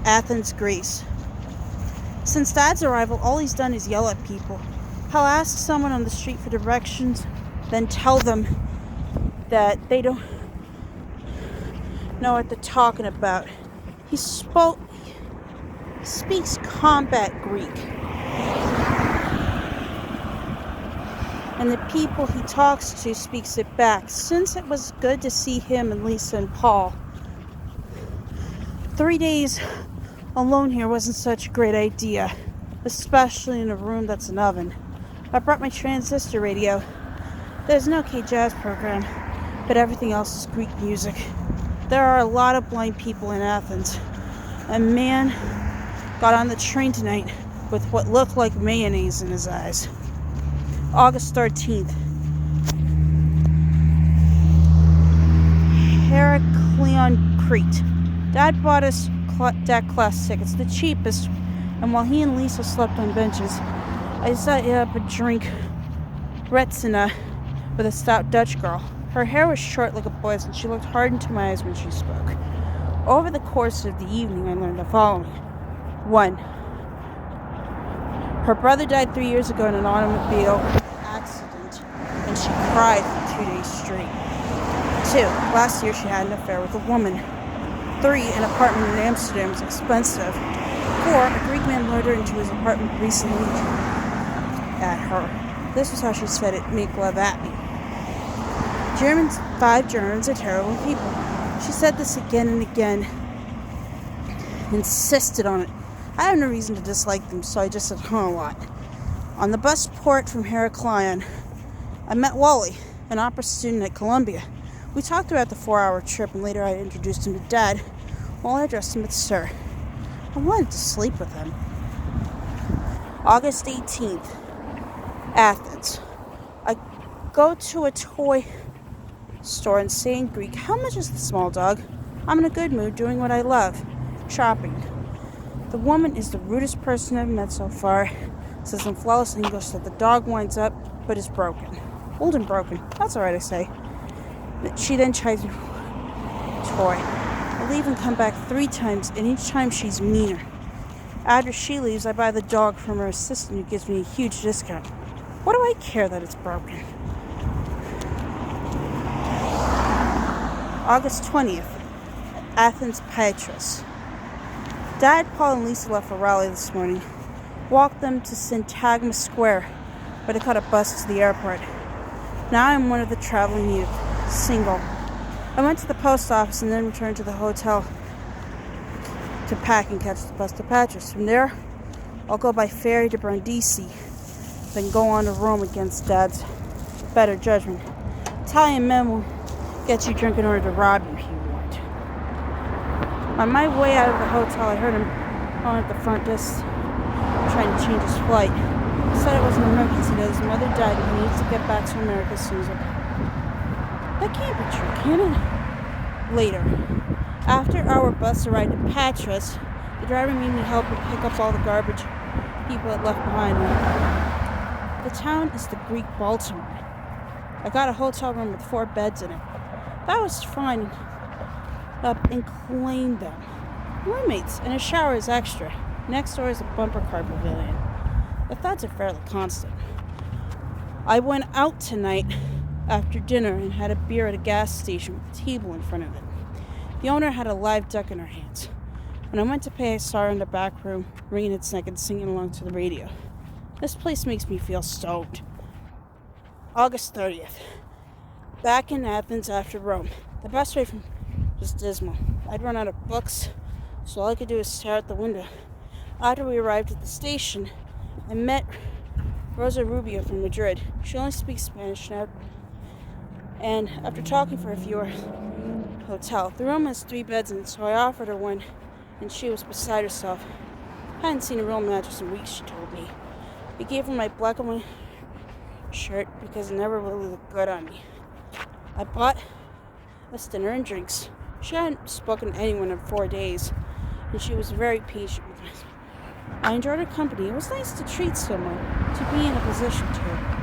Athens, Greece. Since Dad's arrival, all he's done is yell at people. He'll ask someone on the street for directions, then tell them that they don't know what they're talking about. He speaks combat Greek. And the people he talks to speaks it back. Since it was good to see him and Lisa and Paul, 3 days alone here wasn't such a great idea, especially in a room that's an oven. I brought my transistor radio. There's an okay jazz program, but everything else is Greek music. There are a lot of blind people in Athens. A man got on the train tonight with what looked like mayonnaise in his eyes. August 13th. Heraklion, Crete. Dad bought us that class tickets, the cheapest, and while he and Lisa slept on benches, I set up a drink Retsina with a stout Dutch girl. Her hair was short like a boy's, and she looked hard into my eyes when she spoke. Over the course of the evening, I learned the following. 1. Her brother died 3 years ago in an automobile accident, and she cried for 2 days straight. 2. Last year, she had an affair with a woman. 3. An apartment in Amsterdam is expensive. 4. A Greek man lured her into his apartment recently at her. This was how she said it, make love at me. 5 Germans are terrible people. She said this again and again. Insisted on it. I have no reason to dislike them, so I just said a lot. On the bus port from Heraklion, I met Wally, an opera student at Columbia. We talked about the 4-hour trip, and later I introduced him to Dad, while I addressed him as Sir. I wanted to sleep with him. August 18th, Athens. I go to a toy store and say in Greek, "How much is the small dog?" I'm in a good mood, doing what I love, shopping. The woman is the rudest person I've met so far. Says in flawless English that the dog winds up, but is broken. Old and broken. That's alright, I say. She then chides me, toy. I leave and come back 3 times, and each time she's meaner. After she leaves, I buy the dog from her assistant, who gives me a huge discount. What do I care that it's broken? August 20th, Athens, Patras. Dad, Paul, and Lisa left for rally this morning. Walked them to Syntagma Square, but I caught a bus to the airport. Now I'm one of the traveling youth, single. I went to the post office and then returned to the hotel to pack and catch the bus to Patras. From there, I'll go by ferry to Brindisi, then go on to Rome against Dad's better judgment. Italian men will get you drunk in order to rob you if you want. On my way out of the hotel, I heard him on at the front desk trying to change his flight. He said it was an emergency, that his mother died and he needs to get back to America as soon as That can't be true, can it? Later, after our bus arrived in Patras, the driver made me help him pick up all the garbage people had left behind me. The town is the Greek Baltimore. I got a hotel room with 4 beds in it. That was fine up and claimed them. Roommates, and a shower is extra. Next door is a bumper car pavilion. The thoughts are fairly constant. I went out tonight after dinner and had a beer at a gas station with a table in front of it. The owner had a live duck in her hands. When I went to pay, I saw her in the back room, wringing its neck and singing along to the radio. This place makes me feel stoned. August 30th. Back in Athens after Rome. The bus ride was dismal. I'd run out of books, so all I could do was stare out the window. After we arrived at the station, I met Rosa Rubio from Madrid. She only speaks Spanish now. And after talking for a few hours, hotel. The room has 3 beds in it, so I offered her one, and she was beside herself. I hadn't seen a real mattress in weeks, she told me. I gave her my black and white shirt because it never really looked good on me. I bought us dinner and drinks. She hadn't spoken to anyone in 4 days, and she was very patient with me. I enjoyed her company. It was nice to treat someone, to be in a position to.